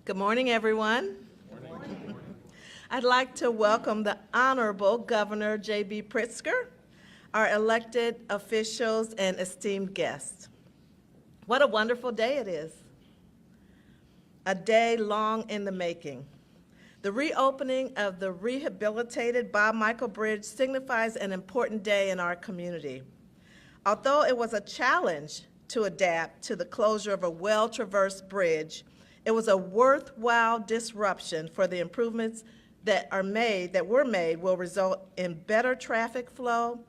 Good morning, everyone. Good morning. I'd like to welcome the Honorable Governor J.B. Pritzker, our elected officials and esteemed guests. What a wonderful day it is. A day long in the making. The reopening of the rehabilitated Bob Michel Bridge signifies an important day in our community. Although it was a challenge to adapt to the closure of a well-traversed bridge, it was a worthwhile disruption for the improvements that were made will result in better traffic flow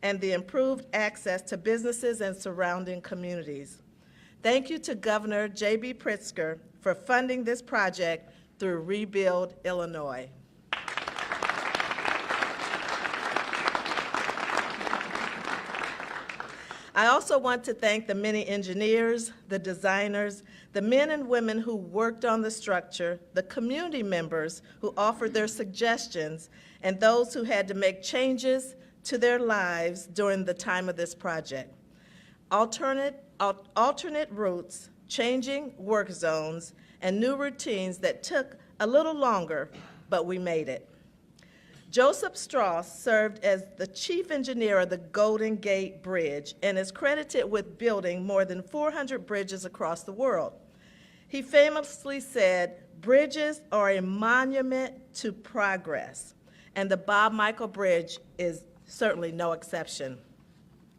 and the improved access to businesses and surrounding communities. Thank you to Governor J.B. Pritzker for funding this project through Rebuild Illinois. I also want to thank the many engineers, the designers, the men and women who worked on the structure, the community members who offered their suggestions, and those who had to make changes to their lives during the time of this project. Alternate routes, changing work zones, and new routines that took a little longer, but we made it. Joseph Strauss served as the chief engineer of the Golden Gate Bridge and is credited with building more than 400 bridges across the world. He famously said, "Bridges are a monument to progress," and the Bob Michel Bridge is certainly no exception.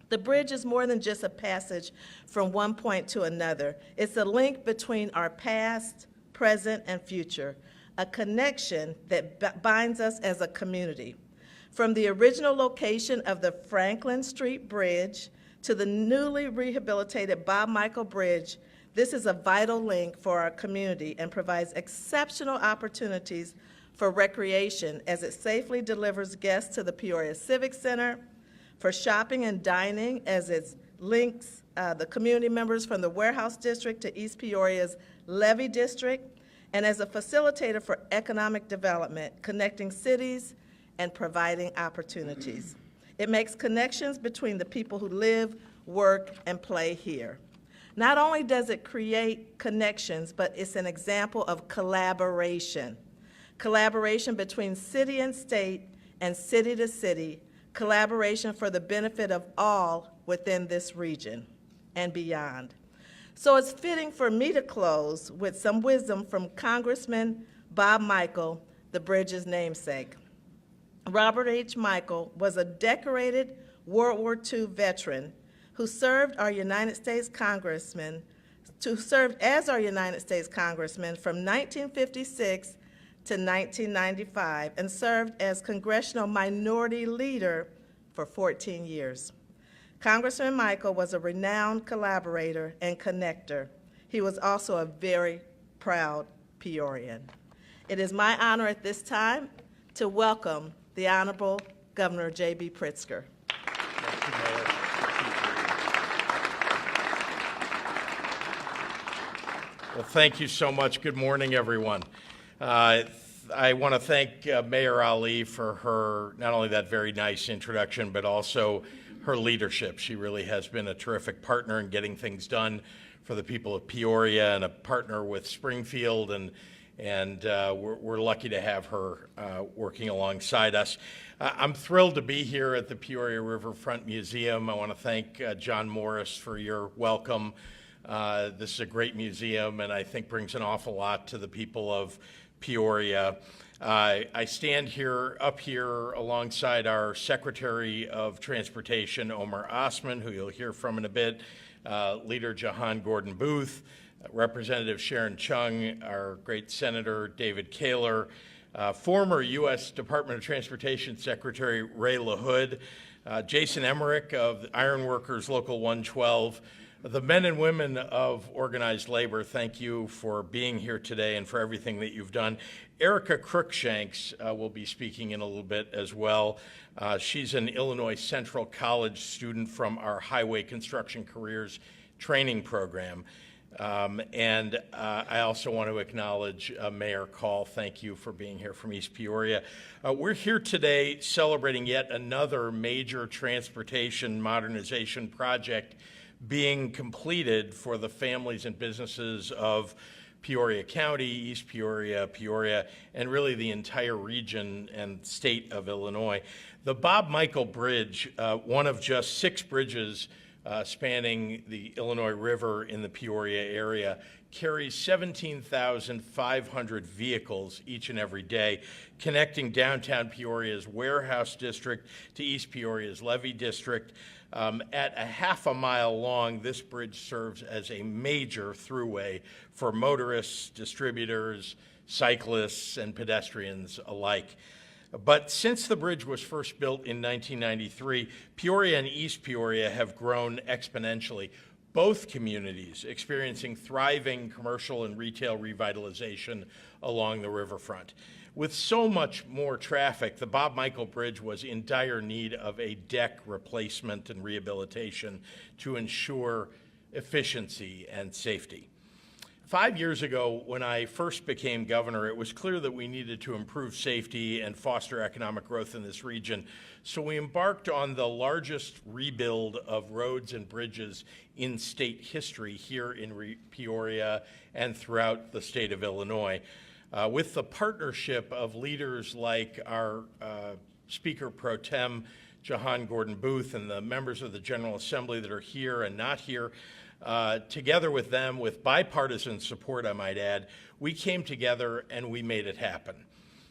The bridge is more than just a passage from one point to another. It's a link between our past, present, and future, a connection that binds us as a community. From the original location of the Franklin Street Bridge to the newly rehabilitated Bob Michel Bridge, this is a vital link for our community and provides exceptional opportunities for recreation as it safely delivers guests to the Peoria Civic Center, for shopping and dining as it links the community members from the Warehouse District to East Peoria's Levy District, and as a facilitator for economic development, connecting cities and providing opportunities. It makes connections between the people who live, work, and play here. Not only does it create connections, but it's an example of collaboration. Collaboration between city and state and city to city, collaboration for the benefit of all within this region and beyond. So it's fitting for me to close with some wisdom from Congressman Bob Michel, the bridge's namesake. Robert H. Michel was a decorated World War II veteran who served as our United States Congressman from 1956 to 1995 and served as Congressional Minority Leader for 14 years. Congressman Michel was a renowned collaborator and connector. He was also a very proud Peorian. It is my honor at this time to welcome the Honorable Governor J.B. Pritzker. Thank you, Mayor. Well, thank you so much. Good morning, everyone. I want to thank Mayor Ali for her, not only that very nice introduction, but also her leadership. She really has been a terrific partner in getting things done for the people of Peoria and a partner with Springfield, and we're lucky to have her working alongside us. I'm thrilled to be here at the Peoria Riverfront Museum. I want to thank John Morris for your welcome. This is a great museum and I think brings an awful lot to the people of Peoria. I stand up here alongside our Secretary of Transportation, Omar Osman, who you'll hear from in a bit, Leader Jahan Gordon Booth, Representative Sharon Chung, our great Senator David Kaylor, former U.S. Department of Transportation Secretary Ray LaHood, Jason Emmerich of Iron Workers Local 112, the men and women of organized labor, thank you for being here today and for everything that you've done. Erica Crookshanks will be speaking in a little bit as well. She's an Illinois Central College student from our Highway Construction Careers Training Program. I also want to acknowledge Mayor Call. Thank you for being here from East Peoria. We're here today celebrating yet another major transportation modernization project being completed for the families and businesses of Peoria County, East Peoria, Peoria, and really the entire region and state of Illinois. The Bob Michel Bridge, one of just 6 bridges spanning the Illinois River in the Peoria area, carries 17,500 vehicles each and every day, connecting downtown Peoria's Warehouse District to East Peoria's Levy District. At a half a mile long, this bridge serves as a major throughway for motorists, distributors, cyclists, and pedestrians alike. But since the bridge was first built in 1993, Peoria and East Peoria have grown exponentially, both communities experiencing thriving commercial and retail revitalization along the riverfront. With so much more traffic, the Bob Michel Bridge was in dire need of a deck replacement and rehabilitation to ensure efficiency and safety. 5 years ago, when I first became governor, it was clear that we needed to improve safety and foster economic growth in this region. So we embarked on the largest rebuild of roads and bridges in state history here in Peoria and throughout the state of Illinois. With the partnership of leaders like our Speaker Pro Tem, Jahan Gordon Booth, and the members of the General Assembly that are here and not here, together with them, with bipartisan support, I might add, we came together and we made it happen.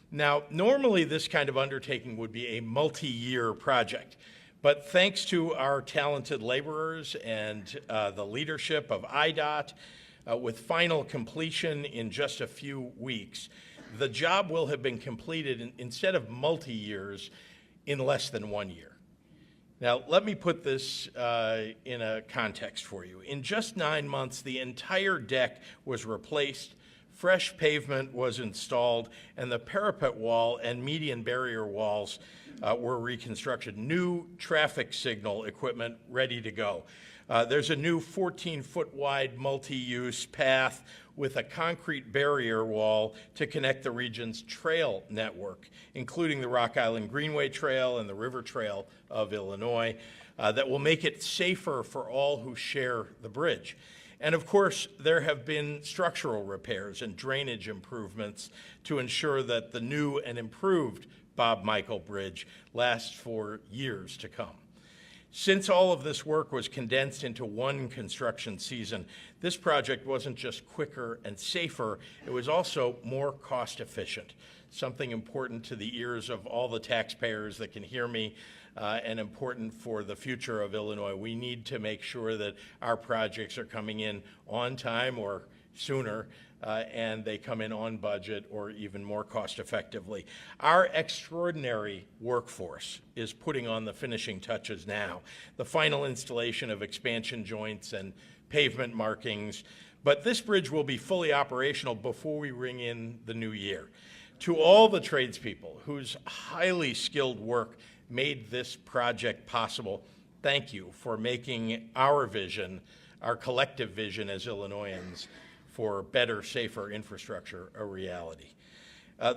Now, normally this kind of undertaking would be a multi-year project, but thanks to our talented laborers and the leadership of IDOT, with final completion in just a few weeks, the job will have been completed instead of multi-years in less than 1 year. Now, let me put this in a context for you. In just 9 months, the entire deck was replaced, fresh pavement was installed, and the parapet wall and median barrier walls were reconstructed. New traffic signal equipment ready to go. There's a new 14-foot wide multi-use path with a concrete barrier wall to connect the region's trail network, including the Rock Island Greenway Trail and the River Trail of Illinois, that will make it safer for all who share the bridge. And of course, there have been structural repairs and drainage improvements to ensure that the new and improved Bob Michel Bridge lasts for years to come. Since all of this work was condensed into one construction season, this project wasn't just quicker and safer, it was also more cost efficient, something important to the ears of all the taxpayers that can hear me, and important for the future of Illinois. We need to make sure that our projects are coming in on time or sooner, and they come in on budget or even more cost effectively. Our extraordinary workforce is putting on the finishing touches now, the final installation of expansion joints and pavement markings, but this bridge will be fully operational before we ring in the new year. To all the tradespeople whose highly skilled work made this project possible, thank you for making our vision, our collective vision as Illinoisans, for better, safer infrastructure a reality.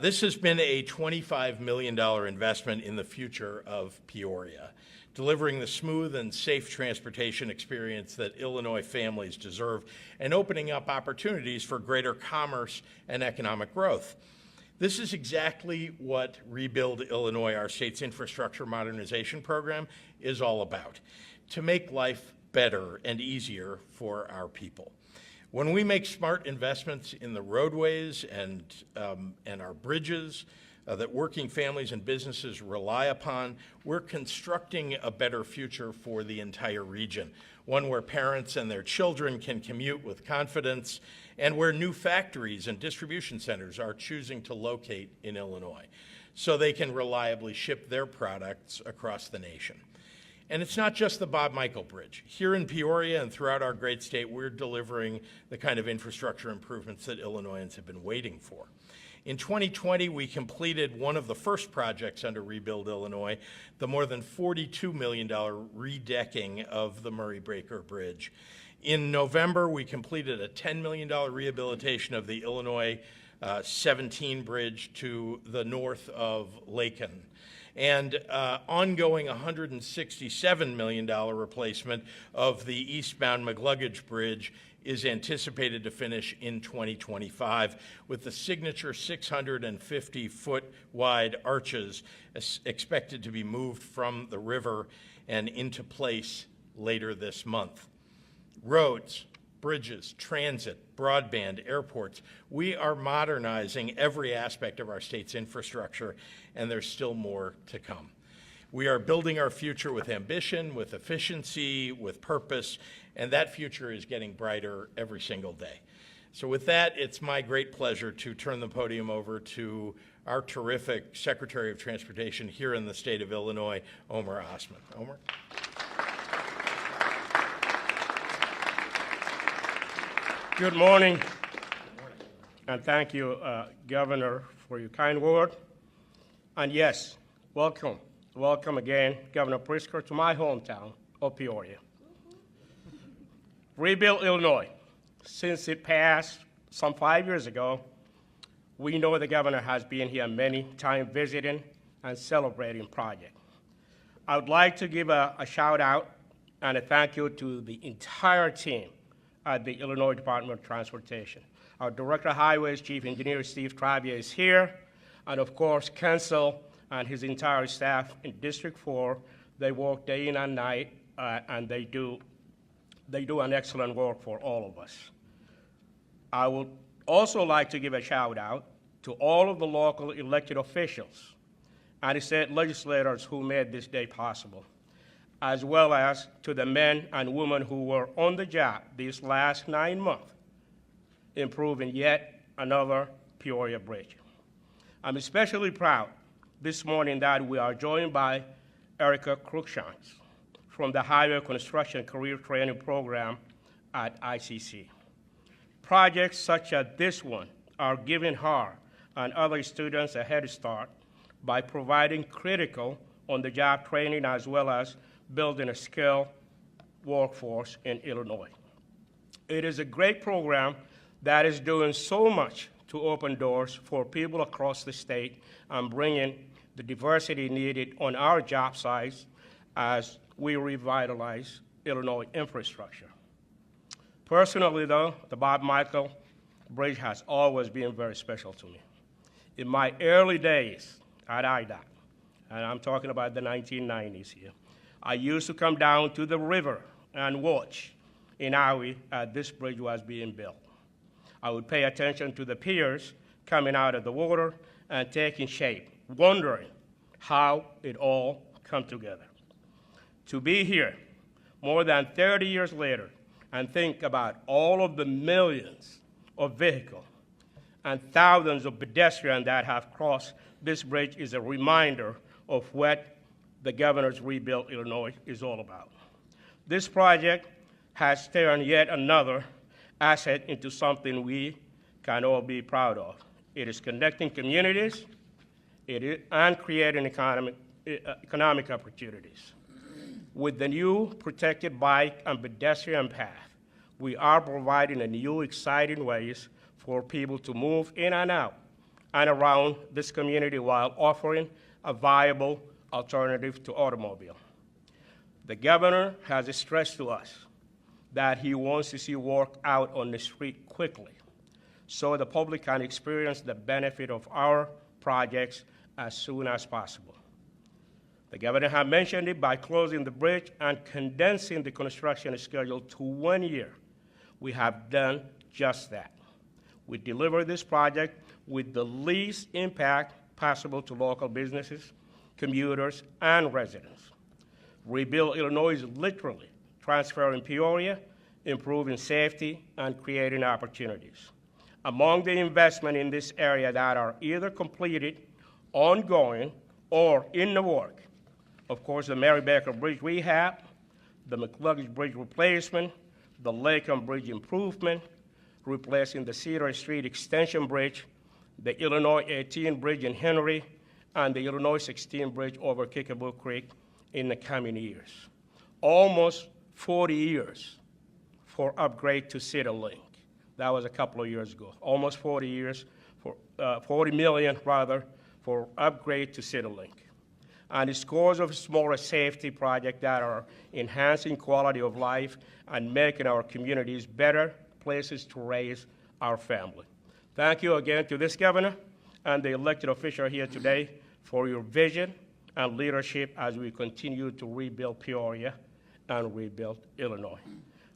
This has been a $25 million investment in the future of Peoria, delivering the smooth and safe transportation experience that Illinois families deserve and opening up opportunities for greater commerce and economic growth. This is exactly what Rebuild Illinois, our state's infrastructure modernization program, is all about, to make life better and easier for our people. When we make smart investments in the roadways and our bridges that working families and businesses rely upon, we're constructing a better future for the entire region, one where parents and their children can commute with confidence and where new factories and distribution centers are choosing to locate in Illinois so they can reliably ship their products across the nation. And it's not just the Bob Michel Bridge. Here in Peoria and throughout our great state, we're delivering the kind of infrastructure improvements that Illinoisans have been waiting for. In 2020, we completed one of the first projects under Rebuild Illinois, the more than $42 million redecking of the Murray Breaker Bridge. In November, we completed a $10 million rehabilitation of the Illinois 17 bridge to the north of Lakin. and ongoing $167 million replacement of the eastbound McLuggage Bridge is anticipated to finish in 2025, with the signature 650-foot wide arches expected to be moved from the river and into place later this month. Roads, bridges, transit, broadband, airports. We are modernizing every aspect of our state's infrastructure, and there's still more to come. We are building our future with ambition, with efficiency, with purpose, and that future is getting brighter every single day. So with that, it's my great pleasure to turn the podium over to our terrific Secretary of Transportation here in the state of Illinois, Omer Osman. Omer? Good morning, and thank you, Governor, for your kind word. And yes, welcome again, Governor Pritzker, to my hometown of Peoria. Rebuild Illinois. Since it passed some 5 years ago, we know the governor has been here many times visiting and celebrating projects. I would like to give a shout out and a thank you to the entire team at the Illinois Department of Transportation. Our Director of Highways, Chief Engineer Steve Travier, is here, and of course, Council and his entire staff in District 4. They work day in and night, and they do an excellent work for all of us. I would also like to give a shout out to all of the local elected officials and the state legislators who made this day possible, as well as to the men and women who were on the job these last 9 months, improving yet another Peoria bridge. I'm especially proud this morning that we are joined by Erica Cruikshanks from the Highway Construction Career Training Program at ICC. Projects such as this one are giving her and other students a head start by providing critical on-the-job training as well as building a skilled workforce in Illinois. It is a great program that is doing so much to open doors for people across the state and bringing the diversity needed on our job sites as we revitalize Illinois infrastructure. Personally, though, the Bob Michel Bridge has always been very special to me. In my early days at IDOT, and I'm talking about the 1990s here, I used to come down to the river and watch in Iowa as this bridge was being built. I would pay attention to the piers coming out of the water and taking shape, wondering how it all come together. To be here more than 30 years later and think about all of the millions of vehicles and thousands of pedestrians that have crossed this bridge is a reminder of what the governor's Rebuild Illinois is all about. This project has turned yet another asset into something we can all be proud of. It is connecting communities and creating economic opportunities. With the new protected bike and pedestrian path, we are providing a new exciting ways for people to move in and out and around this community while offering a viable alternative to automobile. The governor has stressed to us that he wants to see work out on the street quickly so the public can experience the benefit of our projects as soon as possible. The governor had mentioned it by closing the bridge and condensing the construction schedule to 1 year. We have done just that. We delivered this project with the least impact possible to local businesses, commuters, and residents. Rebuild Illinois is literally transferring Peoria, improving safety, and creating opportunities. Among the investment in this area that are either completed, ongoing, or in the work, of course, the Mary Baker Bridge rehab, the McLuggage Bridge replacement, the Lakeham Bridge improvement, replacing the Cedar Street Extension Bridge, the Illinois 18 Bridge in Henry, and the Illinois 16 Bridge over Kickapoo Creek in the coming years. Almost 40 years for upgrade to CityLink. That was a couple of years ago. Almost 40 years, for 40 million rather, for upgrade to CityLink. and scores of smaller safety projects that are enhancing quality of life and making our communities better places to raise our family. Thank you again to this governor and the elected official here today for your vision and leadership as we continue to rebuild Peoria and rebuild Illinois.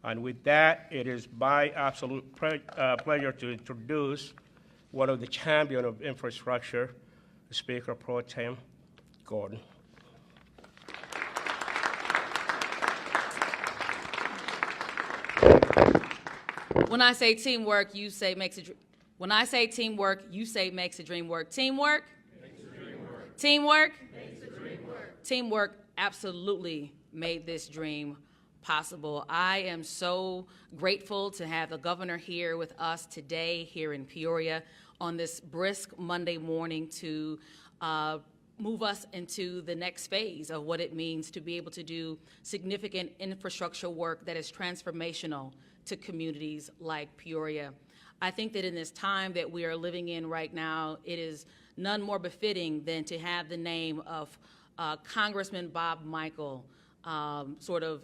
And with that, it is my absolute pleasure to introduce one of the champions of infrastructure, Speaker Pro Tem Gordon. When I say teamwork, you say makes a dream. When I say teamwork, you say makes a dream work. Teamwork? Makes a dream work. Teamwork? Makes a dream work. Teamwork absolutely made this dream possible. I am so grateful to have the governor here with us today here in Peoria on this brisk Monday morning to move us into the next phase of what it means to be able to do significant infrastructure work that is transformational to communities like Peoria. I think that in this time that we are living in right now, it is none more befitting than to have the name of Congressman Bob Michel sort of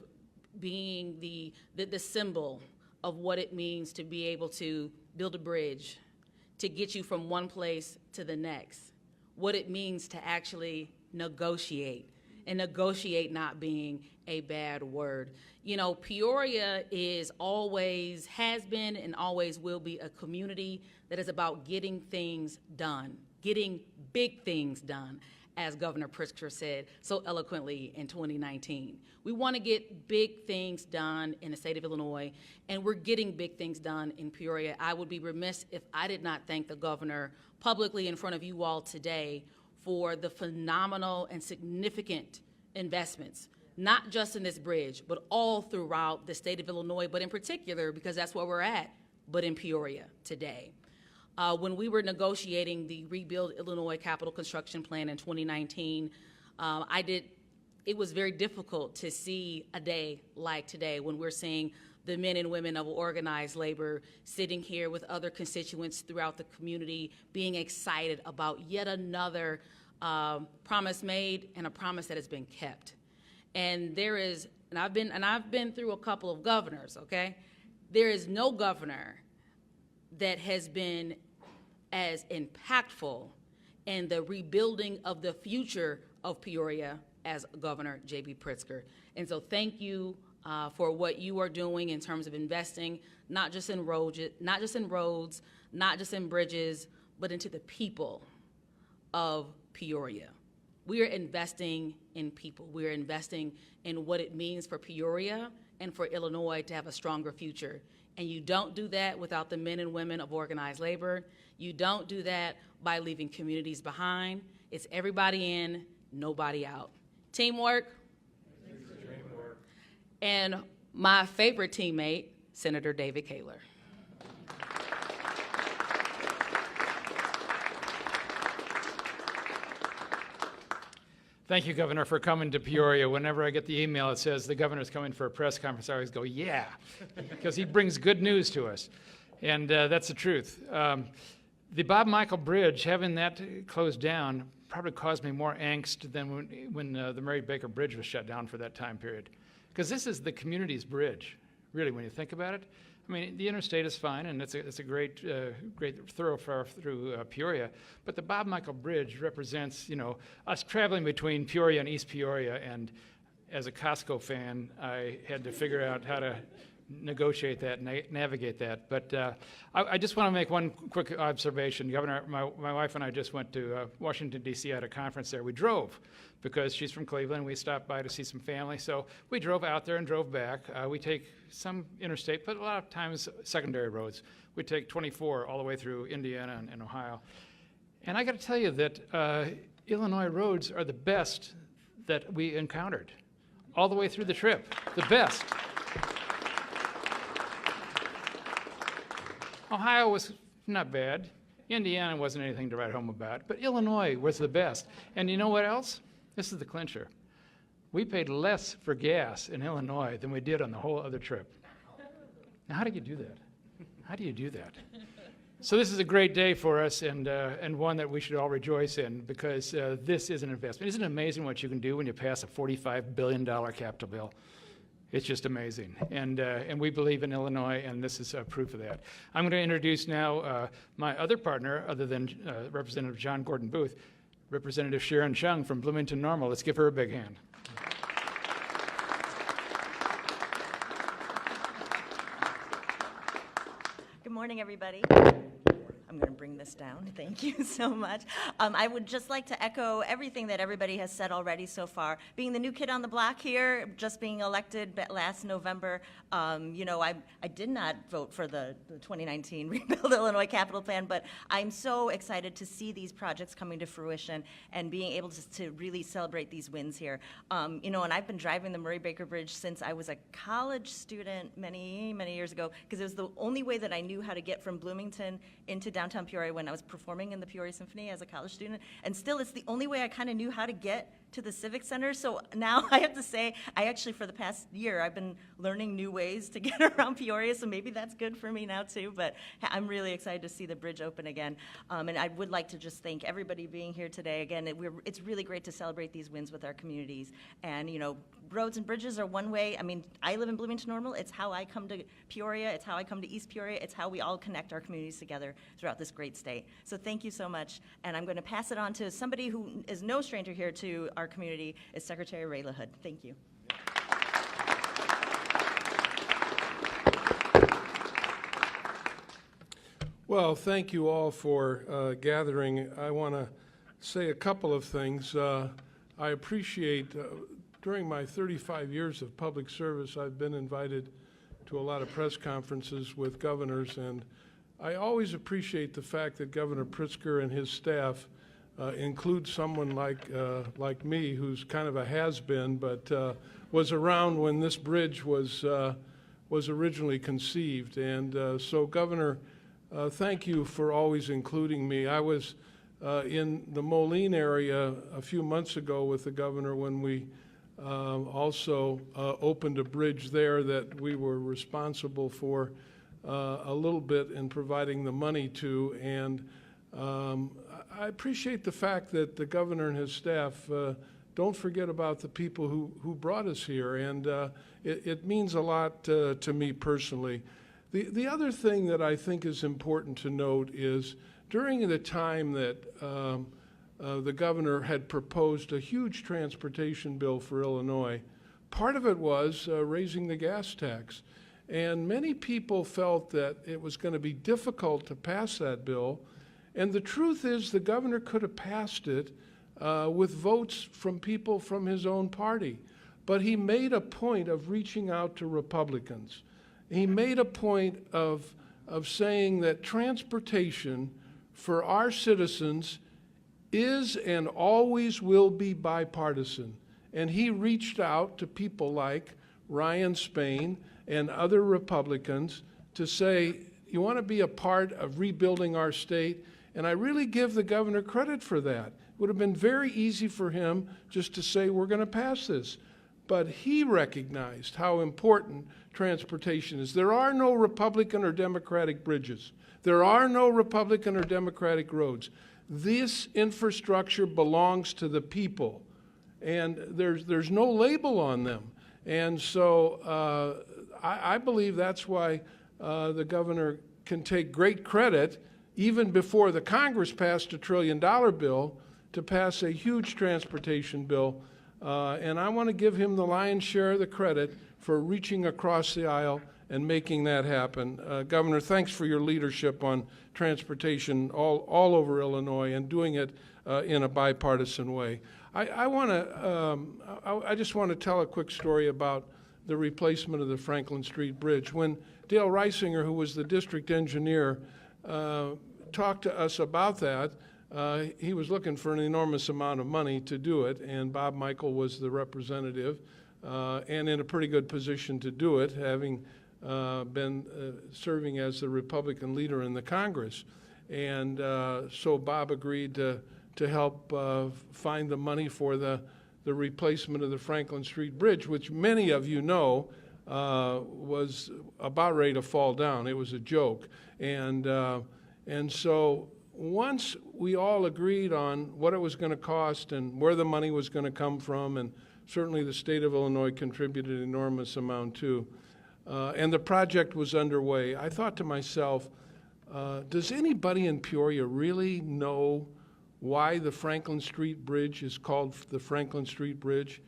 being the symbol of what it means to be able to build a bridge, to get you from one place to the next, what it means to actually negotiate, and negotiate not being a bad word. You know, Peoria is always, has been and always will be a community that is about getting things done, getting big things done, as Governor Pritzker said so eloquently in 2019. We want to get big things done in the state of Illinois, and we're getting big things done in Peoria. I would be remiss if I did not thank the governor publicly in front of you all today for the phenomenal and significant investments, not just in this bridge, but all throughout the state of Illinois, but in particular, because that's where we're at, but in Peoria today. When we were negotiating the Rebuild Illinois Capital Construction Plan in 2019, it was very difficult to see a day like today when we're seeing the men and women of organized labor sitting here with other constituents throughout the community being excited about yet another promise made and a promise that has been kept. And I've been through a couple of governors, okay? There is no governor that has been as impactful in the rebuilding of the future of Peoria as Governor J.B. Pritzker. And so thank you for what you are doing in terms of investing, not just in roads, not just in bridges, but into the people of Peoria. We are investing in people. We are investing in what it means for Peoria and for Illinois to have a stronger future. And you don't do that without the men and women of organized labor. You don't do that by leaving communities behind. It's everybody in, nobody out. Teamwork. And my favorite teammate, Senator David Kaylor. Thank you, Governor, for coming to Peoria. Whenever I get the email that says the governor's coming for a press conference, I always go, yeah, because he brings good news to us. And that's the truth. The Bob Michel Bridge, having that closed down, probably caused me more angst than when the Mary Baker Bridge was shut down for that time period. Because this is the community's bridge, really, when you think about it. I mean, the interstate is fine, and it's a great thoroughfare through Peoria. But the Bob Michel Bridge represents, us traveling between Peoria and East Peoria. And as a Costco fan, I had to figure out how to negotiate that, navigate that. But I just want to make one quick observation. Governor, my wife and I just went to Washington, D.C. at a conference there. We drove because she's from Cleveland. We stopped by to see some family. So we drove out there and drove back. We take some interstate, but a lot of times secondary roads. We take 24 all the way through Indiana and Ohio. And I got to tell you that Illinois roads are the best that we encountered all the way through the trip, the best. Ohio was not bad. Indiana wasn't anything to write home about, but Illinois was the best. And you know what else? This is the clincher. We paid less for gas in Illinois than we did on the whole other trip. Now, how do you do that? How do you do that? So this is a great day for us, and one that we should all rejoice in, because this is an investment. Isn't it amazing what you can do when you pass a $45 billion capital bill? It's just amazing, and we believe in Illinois, and this is proof of that. I'm going to introduce now my other partner, other than Representative John Gordon Booth, Representative Sharon Chung from Bloomington Normal. Let's give her a big hand. Good morning, everybody. I'm going to bring this down. Thank you so much. I would just like to echo everything that everybody has said already so far. Being the new kid on the block here, just being elected last November, you know, I did not vote for the 2019 Rebuild Illinois Capital Plan, but I'm so excited to see these projects coming to fruition and being able to really celebrate these wins here. You know, and I've been driving the Murray Baker Bridge since I was a college student many, many years ago, because it was the only way that I knew how to get from Bloomington into downtown Peoria when I was performing in the Peoria Symphony as a college student. And still, it's the only way I kind of knew how to get to the Civic Center. So now I have to say, I actually, for the past year, I've been learning new ways to get around Peoria, so maybe that's good for me now too, but I'm really excited to see the bridge open again. And I would like to just thank everybody being here today. Again, it's really great to celebrate these wins with our communities. And, you know, roads and bridges are one way. I mean, I live in Bloomington Normal. It's how I come to Peoria. It's how I come to East Peoria. It's how we all connect our communities together throughout this great state. So thank you so much. And I'm going to pass it on to somebody who is no stranger here to our community, is Secretary LaHood. Thank you. Well, thank you all for gathering. I want to say a couple of things. I appreciate, during my 35 years of public service, I've been invited to a lot of press conferences with governors, and I always appreciate the fact that Governor Pritzker and his staff include someone like me, who's kind of a has-been, but was around when this bridge was originally conceived. And so, Governor, thank you for always including me. I was in the Moline area a few months ago with the governor when we also opened a bridge there that we were responsible for a little bit in providing the money to. And I appreciate the fact that the governor and his staff don't forget about the people who brought us here, and it means a lot to me personally. The other thing that I think is important to note is during the time that the governor had proposed a huge transportation bill for Illinois, part of it was raising the gas tax. And many people felt that it was going to be difficult to pass that bill. And the truth is the governor could have passed it with votes from people from his own party. But he made a point of reaching out to Republicans. He made a point of saying that transportation for our citizens is and always will be bipartisan. And he reached out to people like Ryan Spain and other Republicans to say, you want to be a part of rebuilding our state? And I really give the governor credit for that. It would have been very easy for him just to say, we're going to pass this. But he recognized how important transportation is. There are no Republican or Democratic bridges. There are no Republican or Democratic roads. This infrastructure belongs to the people, and there's no label on them. And so I believe that's why the governor can take great credit, even before the Congress passed a $1 trillion bill, to pass a huge transportation bill. And I want to give him the lion's share of the credit for reaching across the aisle and making that happen. Governor, thanks for your leadership on transportation all over Illinois and doing it in a bipartisan way. I just want to tell a quick story about the replacement of the Franklin Street Bridge. When Dale Reisinger, who was the district engineer, talked to us about that, he was looking for an enormous amount of money to do it, and Bob Michel was the representative, and in a pretty good position to do it, having been serving as the Republican leader in the Congress. And so Bob agreed to help find the money for the replacement of the Franklin Street Bridge, which many of you know was about ready to fall down. It was a joke. And And so once we all agreed on what it was going to cost and where the money was going to come from, and certainly the state of Illinois contributed an enormous amount too, and the project was underway, I thought to myself, does anybody in Peoria really know why the Franklin Street Bridge is called the Franklin Street Bridge?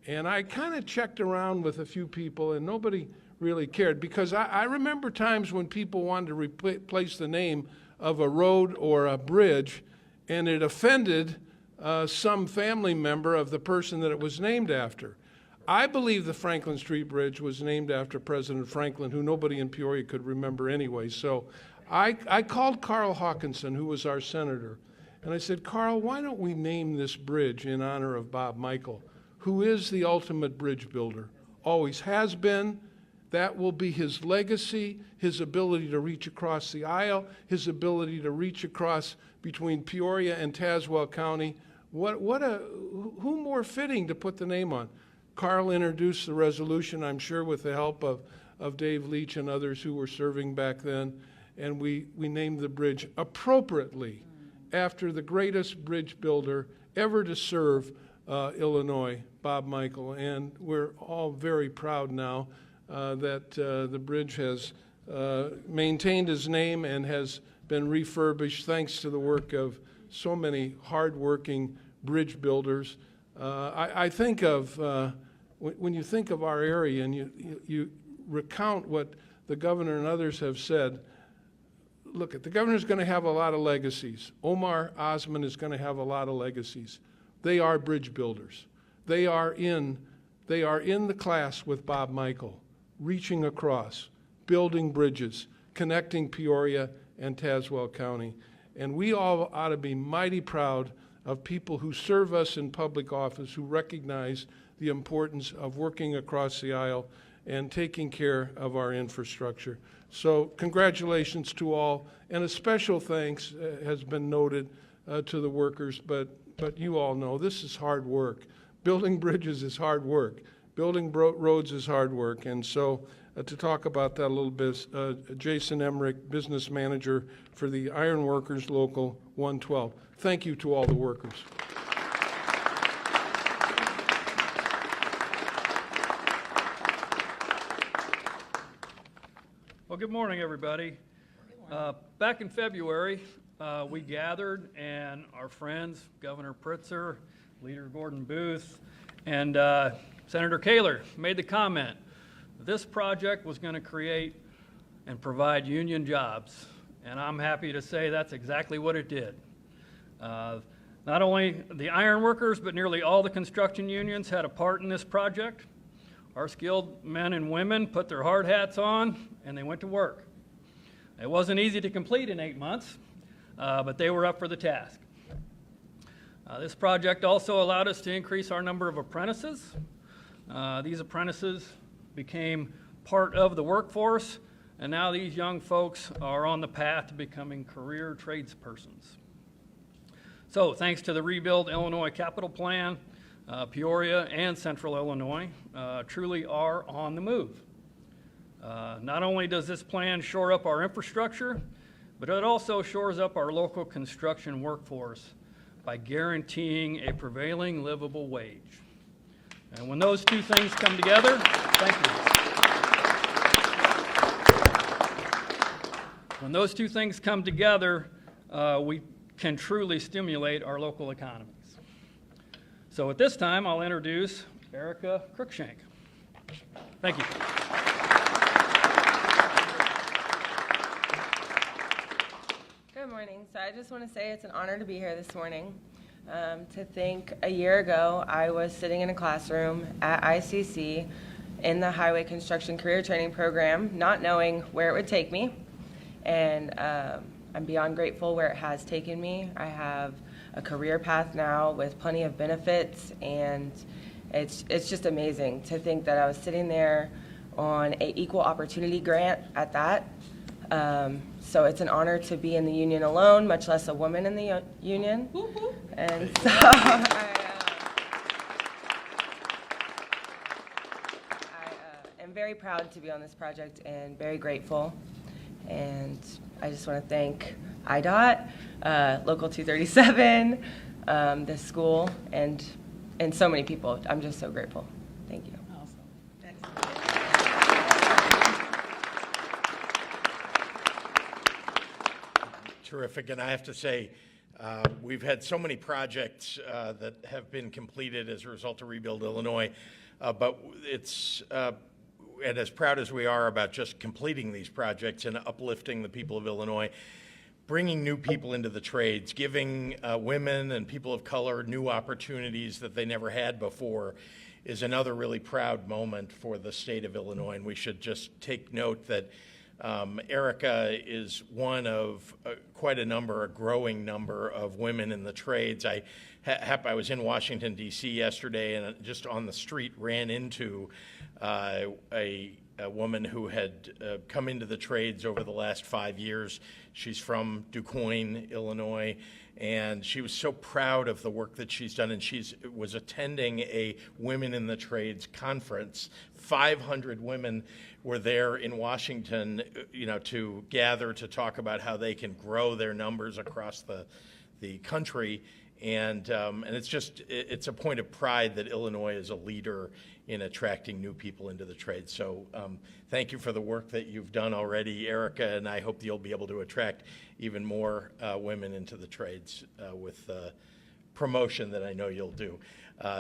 And I kind of checked around with a few people, and nobody really cared, because I remember times when people wanted to replace the name of a road or a bridge, and it offended some family member of the person that it was named after. I believe the Franklin Street Bridge was named after President Franklin, who nobody in Peoria could remember anyway. So I called Carl Hawkinson, who was our senator, and I said, Carl, why don't we name this bridge in honor of Bob Michel, who is the ultimate bridge builder, always has been. That will be his legacy, his ability to reach across the aisle, his ability to reach across between Peoria and Tazewell County. Who more fitting to put the name on? Carl introduced the resolution, I'm sure with the help of Dave Leach and others who were serving back then, and we named the bridge appropriately after the greatest bridge builder ever to serve Illinois, Bob Michel. And we're all very proud now that the bridge has maintained his name and has been refurbished thanks to the work of so many hard-working bridge builders. I think of, when you think of our area and you recount what the governor and others have said, look, the governor's going to have a lot of legacies. Omar Osman is going to have a lot of legacies. They are bridge builders. They are in the class with Bob Michel, reaching across, building bridges, connecting Peoria and Tazewell County. And we all ought to be mighty proud of people who serve us in public office, who recognize the importance of working across the aisle and taking care of our infrastructure. So congratulations to all, and a special thanks has been noted to the workers, but you all know this is hard work. Building bridges is hard work. Building roads is hard work. And so to talk about that a little bit, Jason Emmerich, business manager for the Iron Workers Local 112. Thank you to all the workers. Well, good morning, everybody. Back in February, we gathered, and our friends, Governor Pritzker, Leader Gordon Booth, and Senator Kaylor made the comment that this project was going to create and provide union jobs. And I'm happy to say that's exactly what it did. Not only the iron workers, but nearly all the construction unions had a part in this project. Our skilled men and women put their hard hats on, and they went to work. It wasn't easy to complete in 8 months, but they were up for the task. This project also allowed us to increase our number of apprentices. These apprentices became part of the workforce, and now these young folks are on the path to becoming career tradespersons. So thanks to the Rebuild Illinois Capital Plan, Peoria and Central Illinois truly are on the move. Not only does this plan shore up our infrastructure, but it also shores up our local construction workforce by guaranteeing a prevailing livable wage. And when those two things come together, thank you. When those two things come together, we can truly stimulate our local economies. So at this time, I'll introduce Erica Cruikshank. Thank you. Good morning. So I just want to say it's an honor to be here this morning. To think a year ago, I was sitting in a classroom at ICC in the Highway Construction Career Training Program, not knowing where it would take me. And I'm beyond grateful where it has taken me. I have a career path now with plenty of benefits, and it's just amazing to think that I was sitting there on an equal opportunity grant at that. So it's an honor to be in the union alone, much less a woman in the union. And so I am very proud to be on this project and very grateful. And I just want to thank IDOT, Local 237, the school, and so many people. I'm just so grateful. Thank you. Terrific, and I have to say, we've had so many projects that have been completed as a result of Rebuild Illinois, but it's, and as proud as we are about just completing these projects and uplifting the people of Illinois, bringing new people into the trades, giving women and people of color new opportunities that they never had before is another really proud moment for the state of Illinois, and we should just take note that Erica is one of quite a growing number of women in the trades. I was in Washington, D.C. yesterday, and just on the street ran into a woman who had come into the trades over the last 5 years. She's from DuQuoin, Illinois, and she was so proud of the work that she's done, and she was attending a Women in the Trades conference. 500 women were there in Washington, to gather to talk about how they can grow their numbers across the country. And it's a point of pride that Illinois is a leader in attracting new people into the trade. So thank you for the work that you've done already, Erica, and I hope you'll be able to attract even more women into the trades with promotion that I know you'll do.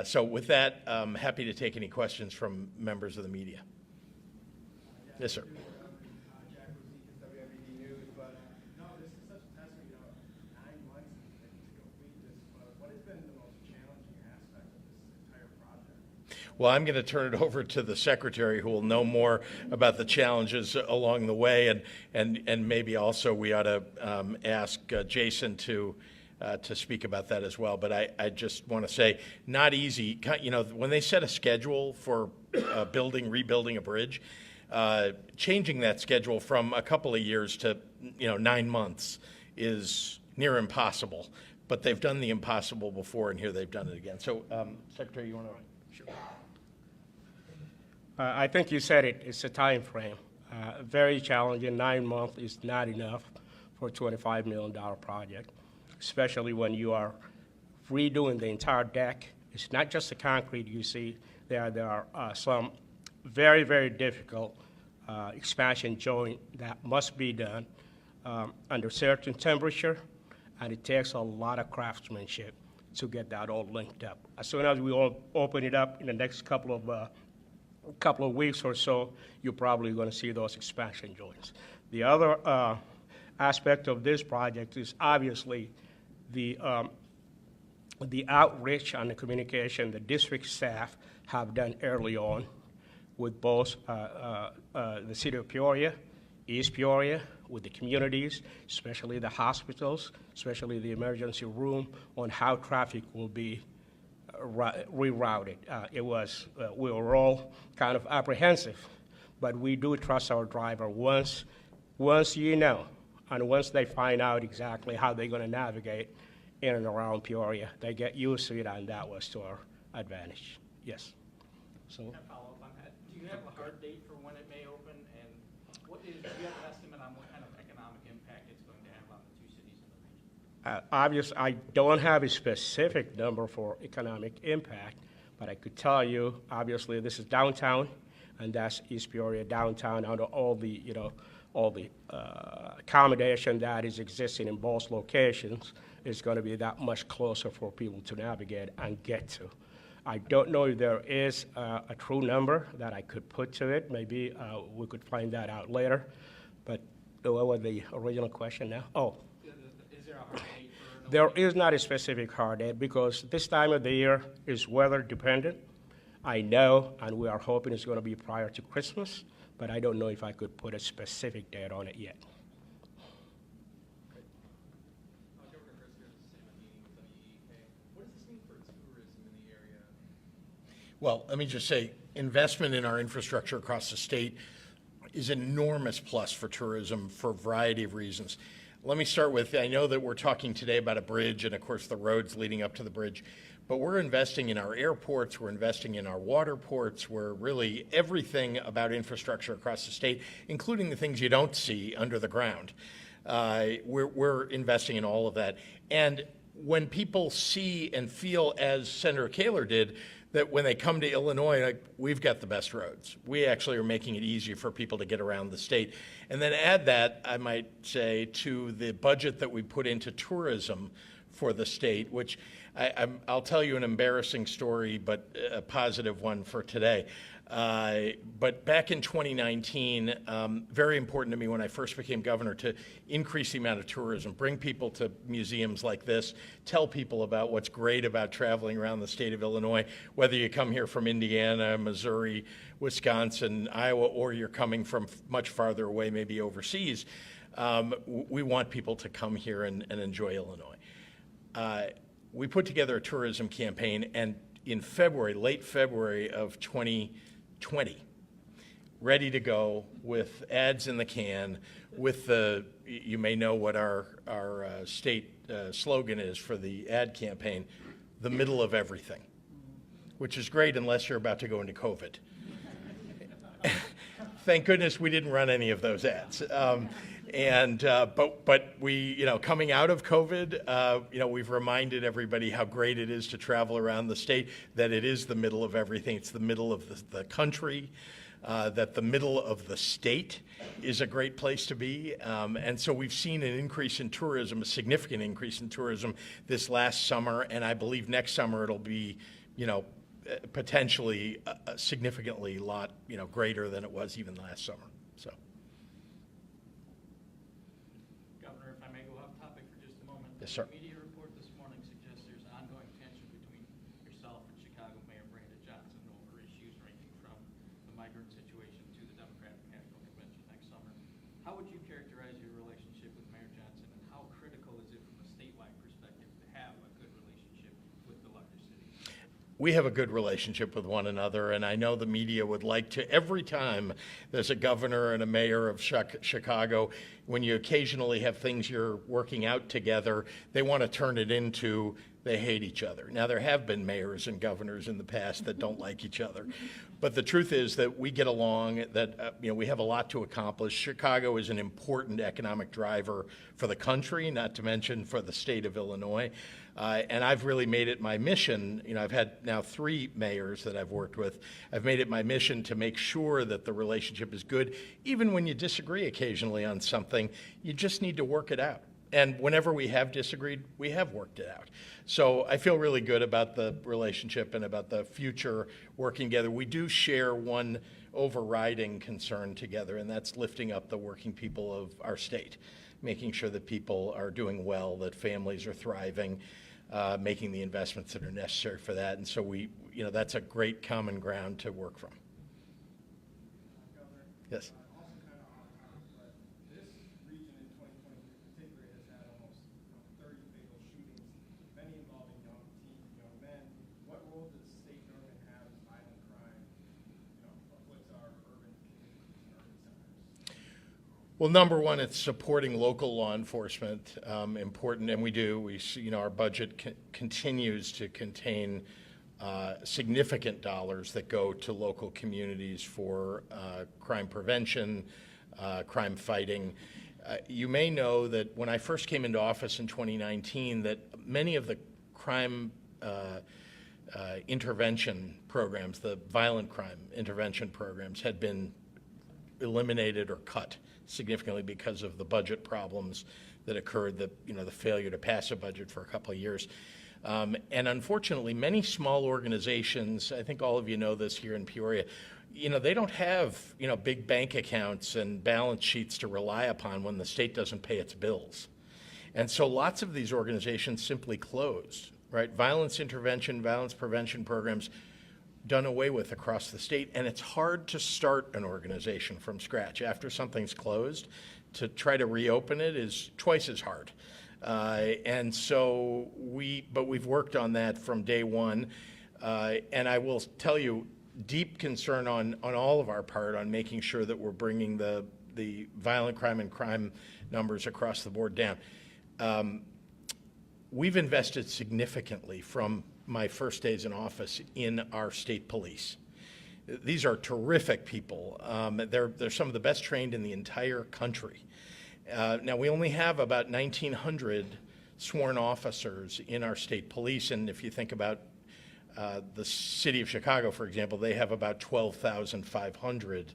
So with that, I'm happy to take any questions from members of the media. Yes, sir. Well, I'm going to turn it over to the secretary, who will know more about the challenges along the way, and maybe also we ought to ask Jason to speak about that as well. But I just want to say, not easy. When they set a schedule for rebuilding a bridge, changing that schedule from a couple of years to 9 months is near impossible. But they've done the impossible before, and here they've done it again. So, Secretary, you want to? Sure. I think you said it. It's a time frame. Very challenging. 9 months is not enough for a $25 million project, especially when you are redoing the entire deck. It's not just the concrete you see. There are some very, very difficult expansion joint that must be done under certain temperature, and it takes a lot of craftsmanship to get that all linked up. As soon as we all open it up in the next couple of weeks or so, you're probably going to see those expansion joints. The other aspect of this project is obviously the outreach and the communication the district staff have done early on with both the city of Peoria, East Peoria, with the communities, especially the hospitals, especially the emergency room, on how traffic will be rerouted. We were all kind of apprehensive, but we do trust our driver. Once and once they find out exactly how they're going to navigate in and around Peoria, they get used to it, and that was to our advantage. Yes. So. Follow up on that. Do you have a hard date for when it may open, and do you have an estimate on what kind of economic impact it's going to have on the two cities in the region? Obviously, I don't have a specific number for economic impact, but I could tell you, obviously, this is downtown, and that's East Peoria downtown, under all the accommodation that is existing in both locations is going to be that much closer for people to navigate and get to. I don't know if there is a true number that I could put to it. Maybe we could find that out later. But what was the original question now? Oh. Is there a hard date for There is not a specific hard date because this time of the year is weather dependent. I know, and we are hoping it's going to be prior to Christmas, but I don't know if I could put a specific date on it yet. Well, let me just say, investment in our infrastructure across the state is an enormous plus for tourism for a variety of reasons. Let me start with, I know that we're talking today about a bridge and, of course, the roads leading up to the bridge, but we're investing in our airports, we're investing in our water ports, we're really everything about infrastructure across the state, including the things you don't see under the ground. We're investing in all of that. And when people see and feel, as Senator Kaylor did, that when they come to Illinois, like, we've got the best roads. We actually are making it easier for people to get around the state. And then add that, I might say, to the budget that we put into tourism for the state, which I'll tell you an embarrassing story, but a positive one for today. But back in 2019, very important to me when I first became governor to increase the amount of tourism, bring people to museums like this, tell people about what's great about traveling around the state of Illinois, whether you come here from Indiana, Missouri, Wisconsin, Iowa, or you're coming from much farther away, maybe overseas. We want people to come here and enjoy Illinois. We put together a tourism campaign, and in February, late February of 2020, ready to go with ads in the can, with the, you may know what our state slogan is for the ad campaign, the middle of everything, which is great unless you're about to go into COVID. Thank goodness we didn't run any of those ads. But we, coming out of COVID, we've reminded everybody how great it is to travel around the state, that it is the middle of everything. It's the middle of the country, that the middle of the state is a great place to be. And so we've seen an increase in tourism, a significant increase in tourism this last summer, and I believe next summer it'll be, potentially significantly a lot, greater than it was even last summer. So. Governor, if I may go off topic for just a moment. Yes, sir. The media report this morning suggests there's ongoing tension between yourself and Chicago Mayor Brandon Johnson over issues ranging from the migrant situation to the Democratic National Convention next summer. How would you characterize your relationship with Mayor Johnson, and how critical is it from a statewide perspective to have a good relationship with the larger city? We have a good relationship with one another, and I know the media would like to, every time there's a governor and a mayor of Chicago, when you occasionally have things you're working out together, they want to turn it into they hate each other. Now, there have been mayors and governors in the past that don't like each other, but the truth is that we get along, that we have a lot to accomplish. Chicago is an important economic driver for the country, not to mention for the state of Illinois. And I've really made it my mission, I've had now 3 mayors that I've worked with. I've made it my mission to make sure that the relationship is good. Even when you disagree occasionally on something, you just need to work it out. And whenever we have disagreed, we have worked it out. So I feel really good about the relationship and about the future working together. We do share one overriding concern together, and that's lifting up the working people of our state, making sure that people are doing well, that families are thriving, making the investments that are necessary for that. And so that's a great common ground to work from. Yes. Also kind of off topic, but this region in 2020 in particular has had almost 30 fatal shootings, many involving young men. What role does state government have as violent crime, afflicts our urban communities and urban centers? Well, number one, it's supporting local law enforcement, important, and we do. We see, our budget continues to contain significant dollars that go to local communities for crime prevention, crime fighting. You may know that when I first came into office in 2019, that many of the crime intervention programs, the violent crime intervention programs, had been eliminated or cut significantly because of the budget problems that occurred, the failure to pass a budget for a couple of years. And unfortunately, many small organizations, I think all of you know this here in Peoria, they don't have, big bank accounts and balance sheets to rely upon when the state doesn't pay its bills. And so lots of these organizations simply closed, right? Violence intervention, violence prevention programs done away with across the state, and it's hard to start an organization from scratch. After something's closed, to try to reopen it is twice as hard. And so we've worked on that from day one. And I will tell you, deep concern on all of our part on making sure that we're bringing the violent crime and crime numbers across the board down. We've invested significantly from my first days in office in our state police. These are terrific people. They're some of the best trained in the entire country. Now, we only have about 1,900 sworn officers in our state police, and if you think about the city of Chicago, for example, they have about 12,500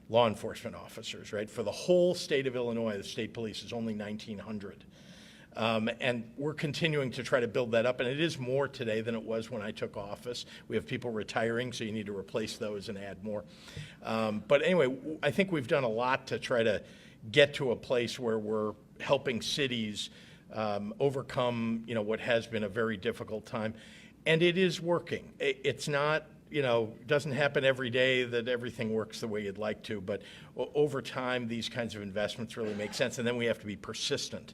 law enforcement officers, right? For the whole state of Illinois, the state police is only 1,900. And we're continuing to try to build that up, and it is more today than it was when I took office. We have people retiring, so you need to replace those and add more. But anyway, I think we've done a lot to try to get to a place where we're helping cities overcome, what has been a very difficult time. And it is working. It's not, doesn't happen every day that everything works the way you'd like to, but over time, these kinds of investments really make sense. And then we have to be persistent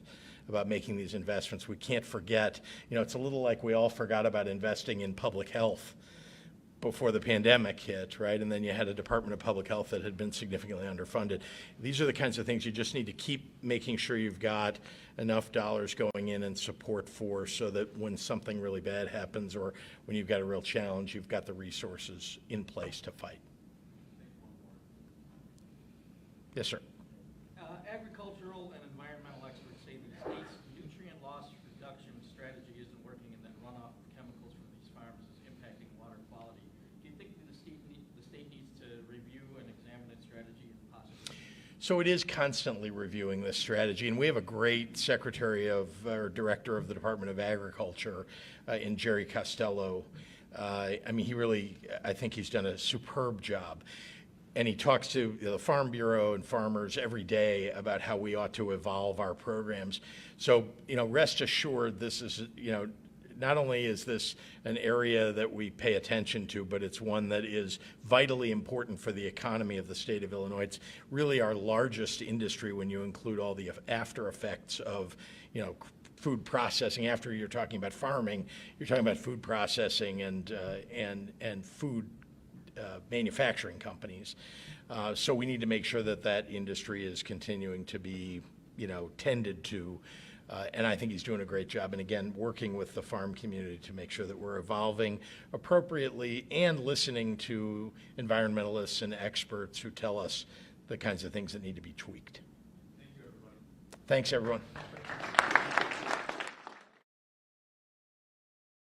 about making these investments. We can't forget, it's a little like we all forgot about investing in public health before the pandemic hit, right? And then you had a Department of Public Health that had been significantly underfunded. These are the kinds of things you just need to keep making sure you've got enough dollars going in and support for, so that when something really bad happens or when you've got a real challenge, you've got the resources in place to fight. Yes, sir. Agricultural and environmental experts say that the state's nutrient loss reduction strategy isn't working, and that runoff of chemicals from these farms is impacting water quality. Do you think the state needs to review and examine its strategy and possibly? So it is constantly reviewing this strategy, and we have a great secretary or director of the Department of Agriculture in Jerry Costello. I think he's done a superb job. And he talks to the Farm Bureau and farmers every day about how we ought to evolve our programs. So, rest assured, this is, not only is this an area that we pay attention to, but it's one that is vitally important for the economy of the state of Illinois. It's really our largest industry when you include all the after effects of, food processing. After you're talking about farming, you're talking about food processing and food manufacturing companies. So we need to make sure that industry is continuing to be, tended to. And I think he's doing a great job. And again, working with the farm community to make sure that we're evolving appropriately and listening to environmentalists and experts who tell us the kinds of things that need to be tweaked. Thank you, everybody. Thanks, everyone.